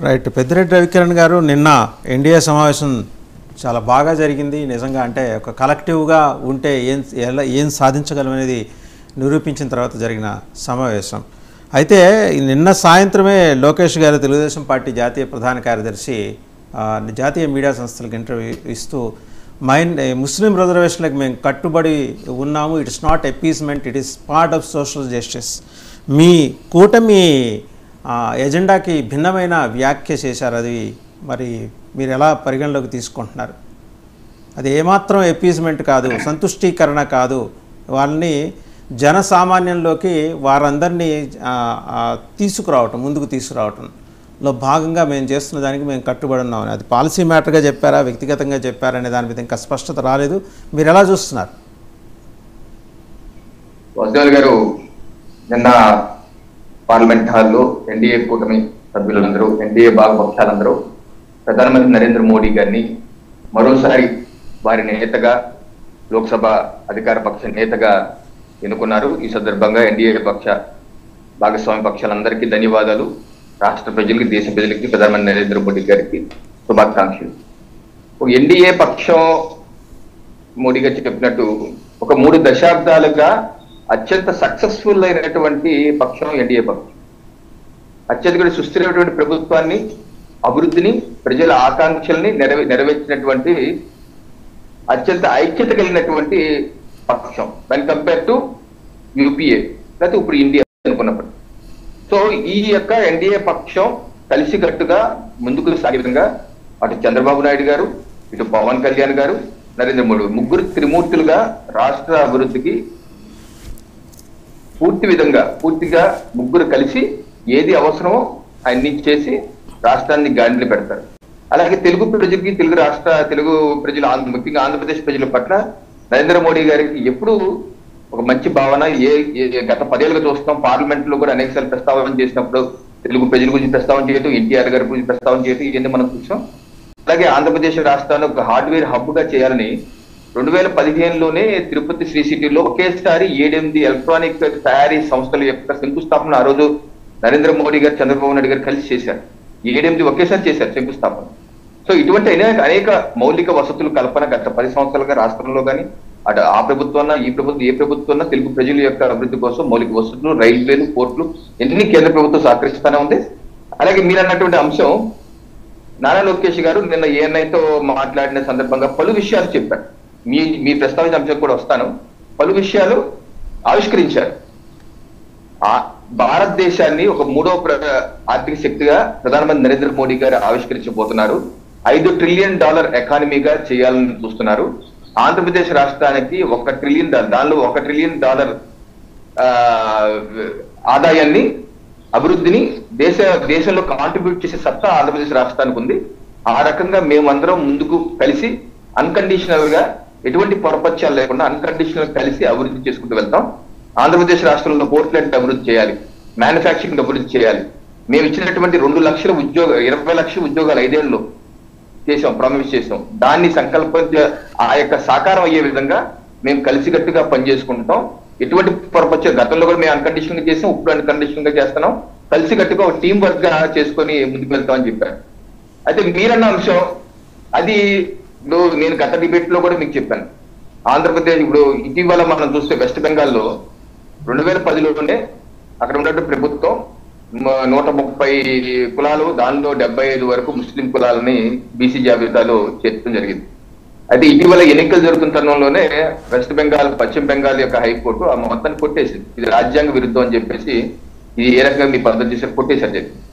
Right. Peddireddy Ravikiran గారు, నిన్న NDA సమావేశం చాలా బాగా జరిగింది. నిజంగా అంటే ఒక కలెక్టివ్గా ఉంటే ఏం సాధించగలమనేది నిరూపించిన తర్వాత జరిగిన సమావేశం. అయితే నిన్న సాయంత్రమే లోకేష్ గారు, తెలుగుదేశం పార్టీ జాతీయ ప్రధాన కార్యదర్శి, జాతీయ మీడియా సంస్థలకు ఇంటర్వ్యూ ఇస్తూ ముస్లిం రిజర్వేషన్లకు మేము కట్టుబడి ఉన్నాము, it's not appeasement, it is part of social justice. మీ కూటమి ఎజెండాకి భిన్నమైన వ్యాఖ్య చేశారు. అది మరి మీరు ఎలా పరిగణలోకి తీసుకుంటున్నారు? అది ఏమాత్రం అపీస్మెంట్ కాదు, సంతుష్టీకరణ కాదు, వాళ్ళని జనసామాన్యంలోకి వారందరినీ తీసుకురావటం, ముందుకు తీసుకురావటంలో భాగంగా మేము చేస్తున్న దానికి మేము కట్టుబడి ఉన్నామని. అది పాలసీ మ్యాటర్గా చెప్పారా, వ్యక్తిగతంగా చెప్పారనే దాని మీద ఇంకా స్పష్టత రాలేదు. మీరు ఎలా చూస్తున్నారు? వజ్రాల్ గారు, నిన్న పార్లమెంట్ హాల్లో ఎన్డీఏ కూటమి సభ్యులందరూ, ఎన్డీఏ భాగపక్షాలందరూ ప్రధానమంత్రి నరేంద్ర మోడీ గారిని మరోసారి వారి నేతగా, లోక్సభ అధికార పక్ష నేతగా ఎన్నుకున్నారు. ఈ సందర్భంగా ఎన్డీఏ పక్ష భాగస్వామ్య పక్షాలందరికీ ధన్యవాదాలు. రాష్ట్ర ప్రజలకి, దేశ ప్రజలకి, ప్రధానమంత్రి నరేంద్ర మోడీ గారికి శుభాకాంక్షలు. ఎన్డీఏ పక్షం మోడీ గారు చెప్పినట్టు ఒక 3 దశాబ్దాలుగా అత్యంత సక్సెస్ఫుల్ అయినటువంటి పక్షం ఎన్డీఏ పక్షం. అత్యధిక సుస్థిరమైనటువంటి ప్రభుత్వాన్ని, అభివృద్ధిని, ప్రజల ఆకాంక్షల్ని నెరవేర్చినటువంటి అత్యంత ఐక్యత కలిగినటువంటి పక్షం వెన్ కంపేర్ టు యూపీఏ, లేకపోతే ఇప్పుడు ఇండియా అనుకున్నప్పుడు. సో ఈ యొక్క ఎన్డీఏ పక్షం కలిసికట్టుగా ముందుకు సాగే విధంగా అటు చంద్రబాబు నాయుడు గారు, ఇటు పవన్ కళ్యాణ్ గారు, నరేంద్ర మోడీ ముగ్గురు త్రిమూర్తులుగా రాష్ట్ర అభివృద్ధికి పూర్తిగా ముగ్గురు కలిసి ఏది అవసరమో అన్ని చేసి రాష్ట్రాన్ని గాడిలో పెడతారు. అలాగే తెలుగు ప్రజలకి, తెలుగు ప్రజలు, ముఖ్యంగా ఆంధ్రప్రదేశ్ ప్రజల పట్ల నరేంద్ర మోడీ గారికి ఎప్పుడు ఒక మంచి భావన. గత 10 ఏళ్ళుగా చూస్తాం, పార్లమెంట్ లో కూడా అనేక సార్లు ప్రస్తావన చేసినప్పుడు తెలుగు ప్రజల గురించి ప్రస్తావన చేయటం, ఎన్టీఆర్ గారి గురించి ప్రస్తావన చేయటం, ఇవన్నీ మనం చూసాం. అలాగే ఆంధ్రప్రదేశ్ రాష్ట్రాన్ని ఒక హార్డ్వేర్ హబ్ గా చేయాలని 2015లోనే తిరుపతి శ్రీ సిటీలో ఒకేసారి 7-8 ఎలక్ట్రానిక్ తయారీ సంస్థల యొక్క శంకుస్థాపన ఆ రోజు నరేంద్ర మోడీ గారు, చంద్రబాబు నాయుడు గారు కలిసి చేశారు. 7-8 ఒకేసారి చేశారు శంకుస్థాపన. సో ఇటువంటి అనేక మౌలిక వసతులు కల్పన గత 10 సంవత్సరాలుగా రాష్ట్రంలో కానీ, అటు ఆ ప్రభుత్వం, ఈ ప్రభుత్వం, ఏ ప్రభుత్వం తెలుగు ప్రజల యొక్క అభివృద్ధి కోసం మౌలిక వసతులు, రైల్వేలు, పోర్టులు ఎన్ని కేంద్ర ప్రభుత్వం సహకరిస్తూనే ఉంది. అలాగే మీరు అన్నటువంటి అంశం, నారా లోకేష్ గారు నిన్న ఏఎన్ఐతో మాట్లాడిన సందర్భంగా పలు విషయాలు చెప్పారు. మీ ప్రస్తావించిన అంశం కూడా వస్తాను. పలు విషయాలు ఆవిష్కరించారు. భారతదేశాన్ని ఒక 3వ ఆర్థిక శక్తిగా ప్రధానమంత్రి నరేంద్ర మోడీ గారు ఆవిష్కరించబోతున్నారు. $5 ట్రిలియన్ ఎకానమీగా చేయాలని చూస్తున్నారు. ఆంధ్రప్రదేశ్ రాష్ట్రానికి $1 ట్రిలియన్, దానిలో $1 ట్రిలియన్ ఆదాయాన్ని, అభివృద్ధిని దేశంలో కాంట్రిబ్యూట్ చేసే సత్తా ఆంధ్రప్రదేశ్ రాష్ట్రానికి ఉంది. ఆ రకంగా మేమందరం ముందుకు కలిసి అన్కండిషనల్ గా, ఎటువంటి పొరపత్యాలు లేకుండా అన్కండిషనల్ కలిసి అభివృద్ధి చేసుకుంటూ వెళ్తాం. ఆంధ్రప్రదేశ్ రాష్ట్రంలో పోర్ట్లెట్ అభివృద్ధి చేయాలి, మ్యానుఫ్యాక్చరింగ్ అభివృద్ధి చేయాలి. మేము ఇచ్చినటువంటి 2 లక్షల 20 లక్షల ఉద్యోగాలు 5 ఏళ్ళలో చేసాం, ప్రామిస్ చేసాం. దాన్ని ఆ యొక్క సాకారం అయ్యే విధంగా మేము కలిసికట్టుగా పనిచేసుకుంటాం. ఎటువంటి పొరపత్యం గతంలో కూడా మేము అన్కండిషనల్ గా చేసాం, ఇప్పుడు అన్కండిషనల్ గా చేస్తున్నాం. కలిసికట్టుగా ఒక టీం వర్క్ గా చేసుకొని ముందుకు వెళ్తామని చెప్పారు. అయితే మీరన్న అంశం అది నేను గత డిబేట్ లో కూడా మీకు చెప్పాను. ఆంధ్రప్రదేశ్ ఇప్పుడు ఇటీవల మనం చూస్తే వెస్ట్ బెంగాల్లో 2010లోనే అక్కడ ఉన్నటువంటి ప్రభుత్వం 130 కులాలు, దానిలో 75 వరకు ముస్లిం కులాలని బీసీ జాబితాలో చేర్చడం జరిగింది. అయితే ఇటీవల ఎన్నికలు జరుగుతున్న తరుణంలోనే వెస్ట్ బెంగాల్, పశ్చిమ బెంగాల్ యొక్క హైకోర్టు ఆ మొత్తాన్ని కొట్టేసింది. ఇది రాజ్యాంగ విరుద్ధం అని చెప్పేసి, ఇది ఏ రకంగా మీ పద్ధతి చేసి కొట్టేశారు జరిగింది.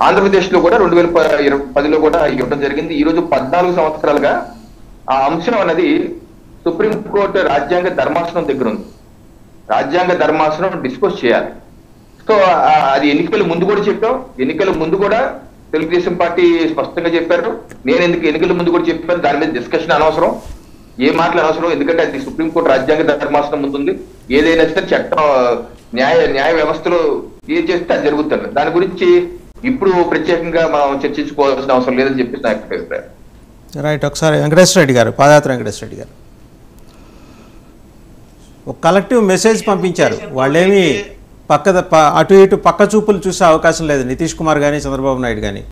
ఆంధ్రప్రదేశ్ లో కూడా 2010లో కూడా ఇవ్వడం జరిగింది. ఈ రోజు 14 సంవత్సరాలుగా ఆ అంశం అనేది సుప్రీంకోర్టు రాజ్యాంగ ధర్మాసనం దగ్గర ఉంది. రాజ్యాంగ ధర్మాసనం డిస్కస్ చేయాలి. సో అది ఎన్నికల ముందు కూడా చెప్పాం. ఎన్నికల ముందు కూడా తెలుగుదేశం పార్టీ స్పష్టంగా చెప్పారు. నేను ఎన్నికల ముందు కూడా చెప్పాను, దాని మీద డిస్కషన్ అనవసరం, ఏ మాటలు అనవసరం. ఎందుకంటే అది సుప్రీంకోర్టు రాజ్యాంగ ధర్మాసనం ముందుంది. ఏదైనా సరే చట్టం, న్యాయ వ్యవస్థలో ఏం చేస్తే అది జరుగుతుంది. దాని గురించి ఇప్పుడు ప్రత్యేకంగా మనం చర్చించుకోవాల్సిన అవసరం లేదని చెప్పేసి నా యొక్క అభిప్రాయం. రైట్. ఒకసారి వెంకటేశ్వర రెడ్డి గారు, పాదయాత్ర వెంకటేశ్వర రెడ్డి గారు ఒక కలెక్టివ్ మెసేజ్ పంపించారు. వాళ్ళేమి అటు ఇటు పక్క చూపులు చూసే అవకాశం లేదు, నితీష్ కుమార్ కానీ, చంద్రబాబు నాయుడు కానీ.